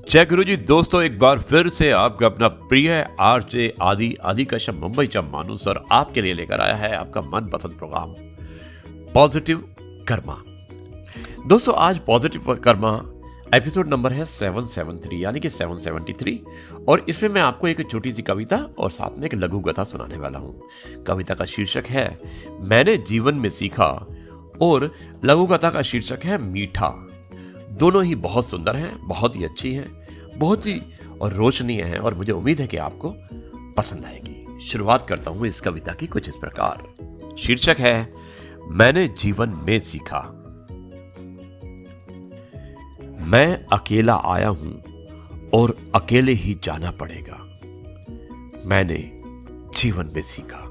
जय गुरु जी। दोस्तों, एक बार फिर से आपका अपना प्रिय आरजे आदि कश्यप मुंबई चा मानुस और आपके लिए लेकर आया है आपका मनपसंद प्रोग्राम पॉजिटिव कर्मा। दोस्तों, आज पॉजिटिव कर्मा एपिसोड नंबर है 773 यानी कि 773 और इसमें मैं आपको एक छोटी सी कविता और साथ में एक लघु कथा सुनाने वाला हूँ। कविता का शीर्षक है मैंने जीवन में सीखा और लघु कथा का शीर्षक है मीठा। दोनों ही बहुत सुंदर हैं, बहुत ही अच्छी हैं, बहुत ही और रोचनीय हैं और मुझे उम्मीद है कि आपको पसंद आएगी। शुरुआत करता हूं इस कविता की कुछ इस प्रकार। शीर्षक है मैंने जीवन में सीखा। मैं अकेला आया हूं और अकेले ही जाना पड़ेगा। मैंने जीवन में सीखा।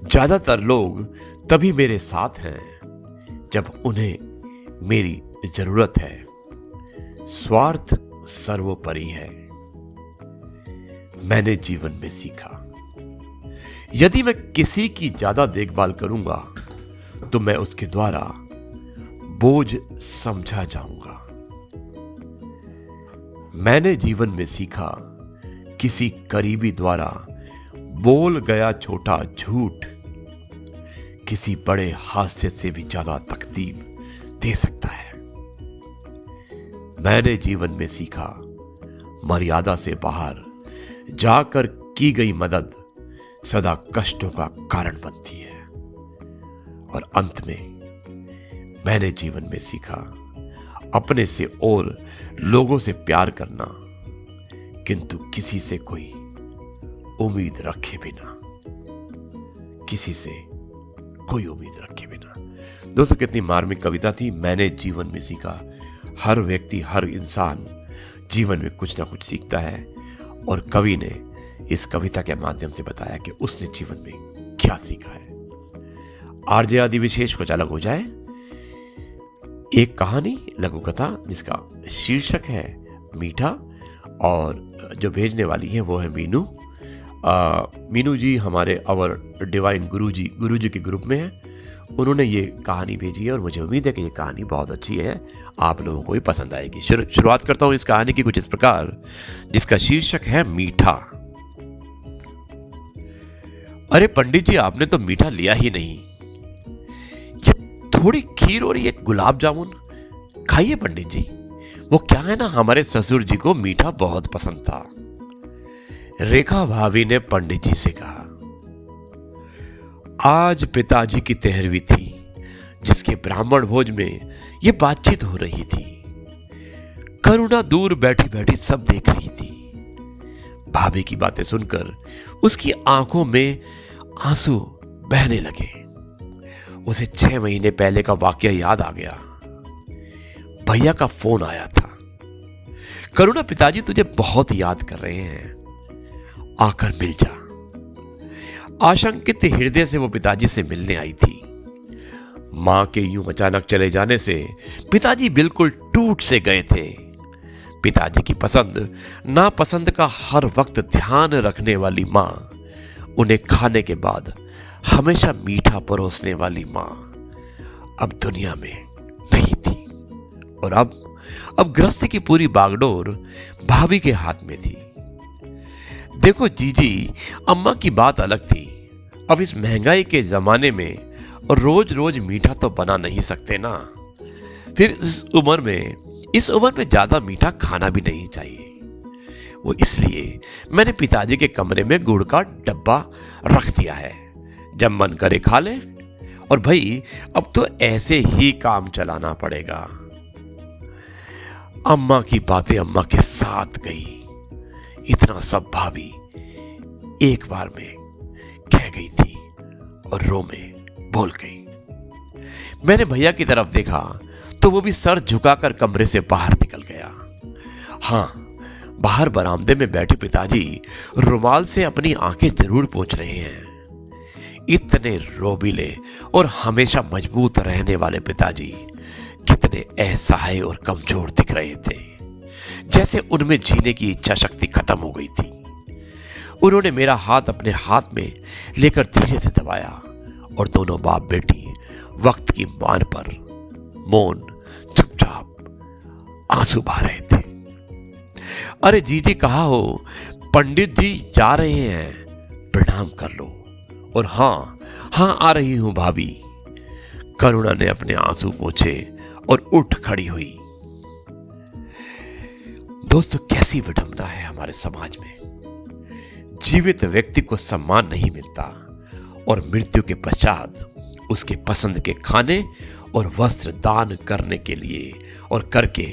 ज्यादातर लोग तभी मेरे साथ हैं जब उन्हें मेरी जरूरत है। स्वार्थ सर्वोपरि है। मैंने जीवन में सीखा यदि मैं किसी की ज्यादा देखभाल करूंगा तो मैं उसके द्वारा बोझ समझा जाऊंगा। मैंने जीवन में सीखा किसी करीबी द्वारा बोल गया छोटा झूठ किसी बड़े हास्य से भी ज्यादा तकलीफ दे सकता है। मैंने जीवन में सीखा मर्यादा से बाहर जाकर की गई मदद सदा कष्टों का कारण बनती है। और अंत में मैंने जीवन में सीखा अपने से और लोगों से प्यार करना, किंतु किसी से कोई उम्मीद रखे बिना, किसी से कोई उम्मीद रखे बिना। दोस्तों, कितनी मार्मिक कविता थी। मैंने जीवन में सीखा। हर व्यक्ति, हर इंसान जीवन में कुछ ना कुछ सीखता है और कवि ने इस कविता के माध्यम से बताया कि उसने जीवन में क्या सीखा है। आरजे आदि विशेष कुछ अलग हो जाए। एक कहानी लघु कथा जिसका शीर्षक है मीठा और जो भेजने वाली है वो है मीनू। मीनू जी हमारे अवर डिवाइन गुरु जी के ग्रुप में है। उन्होंने ये कहानी भेजी है और मुझे उम्मीद है कि ये कहानी बहुत अच्छी है, आप लोगों को भी पसंद आएगी। शुरुआत करता हूं इस कहानी की कुछ इस प्रकार जिसका शीर्षक है मीठा। अरे पंडित जी, आपने तो मीठा लिया ही नहीं। ये थोड़ी खीर और ये गुलाब जामुन खाइए पंडित जी। वो क्या है ना, हमारे ससुर जी को मीठा बहुत पसंद था। रेखा भाभी ने पंडित जी से कहा। आज पिताजी की तेहरवी थी जिसके ब्राह्मण भोज में यह बातचीत हो रही थी। करुणा दूर बैठी बैठी सब देख रही थी। भाभी की बातें सुनकर उसकी आंखों में आंसू बहने लगे। उसे 6 महीने पहले का वाकया याद आ गया। भैया का फोन आया था। करुणा, पिताजी तुझे बहुत याद कर रहे हैं, आकर मिल जा। आशंकित हृदय से वो पिताजी से मिलने आई थी। मां के यूं अचानक चले जाने से पिताजी बिल्कुल टूट से गए थे। पिताजी की पसंद नापसंद का हर वक्त ध्यान रखने वाली मां, उन्हें खाने के बाद हमेशा मीठा परोसने वाली मां अब दुनिया में नहीं थी। और अब गृहस्थी की पूरी बागडोर भाभी के हाथ में थी। देखो जीजी, अम्मा की बात अलग थी। अब इस महंगाई के जमाने में रोज रोज मीठा तो बना नहीं सकते ना। फिर इस उम्र में ज्यादा मीठा खाना भी नहीं चाहिए। वो इसलिए मैंने पिताजी के कमरे में गुड़ का डब्बा रख दिया है, जब मन करे खा ले। और भाई, अब तो ऐसे ही काम चलाना पड़ेगा। अम्मा की बातें अम्मा के साथ गई। इतना सब भाभी एक बार में कह गई थी और रो में बोल गई। मैंने भैया की तरफ देखा तो वो भी सर झुकाकर कमरे से बाहर निकल गया। हां, बाहर बरामदे में बैठे पिताजी रुमाल से अपनी आंखें जरूर पोंछ रहे हैं। इतने रोबीले और हमेशा मजबूत रहने वाले पिताजी कितने असहाय और कमजोर दिख रहे थे, जैसे उनमें जीने की इच्छा शक्ति खत्म हो गई थी। उन्होंने मेरा हाथ अपने हाथ में लेकर धीरे से दबाया और दोनों बाप बेटी वक्त की मान पर मौन चुपचाप आंसू बहा रहे थे। अरे जीजी कहाँ हो? पंडित जी जा रहे हैं, प्रणाम कर लो। और हाँ हाँ आ रही हूं भाभी। करुणा ने अपने आंसू पोंछे और उठ खड़ी हुई। दोस्तों, कैसी विडंबना है हमारे समाज में। जीवित व्यक्ति को सम्मान नहीं मिलता और मृत्यु के पश्चात उसके पसंद के खाने और वस्त्र दान करने के लिए और करके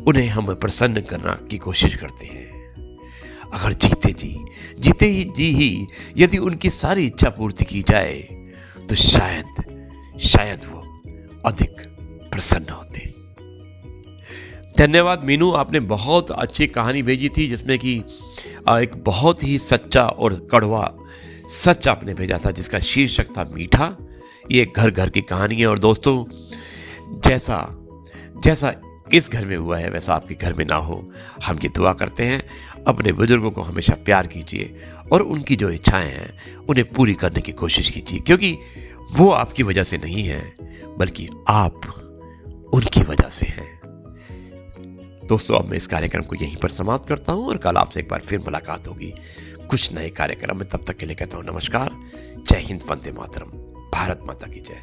उन्हें हम प्रसन्न करना की कोशिश करते हैं। अगर जीते ही यदि उनकी सारी इच्छा पूर्ति की जाए तो शायद वो अधिक प्रसन्न होते। धन्यवाद मीनू, आपने बहुत अच्छी कहानी भेजी थी जिसमें कि एक बहुत ही सच्चा और कड़वा सच आपने भेजा था जिसका शीर्षक था मीठा। ये घर घर की कहानी है और दोस्तों, जैसा इस घर में हुआ है वैसा आपके घर में ना हो, हम ये दुआ करते हैं। अपने बुजुर्गों को हमेशा प्यार कीजिए और उनकी जो इच्छाएं हैं उन्हें पूरी करने की कोशिश कीजिए, क्योंकि वो आपकी वजह से नहीं है बल्कि आप उनकी वजह से हैं। दोस्तों, अब मैं इस कार्यक्रम को यहीं पर समाप्त करता हूं और कल आपसे एक बार फिर मुलाकात होगी कुछ नए कार्यक्रम में। तब तक के लिए कहता हूं नमस्कार। जय हिंद, वंदे मातरम, भारत माता की जय।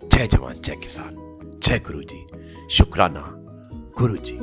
जय जवान, जय किसान, जय गुरु जी, शुक्राना गुरु जी।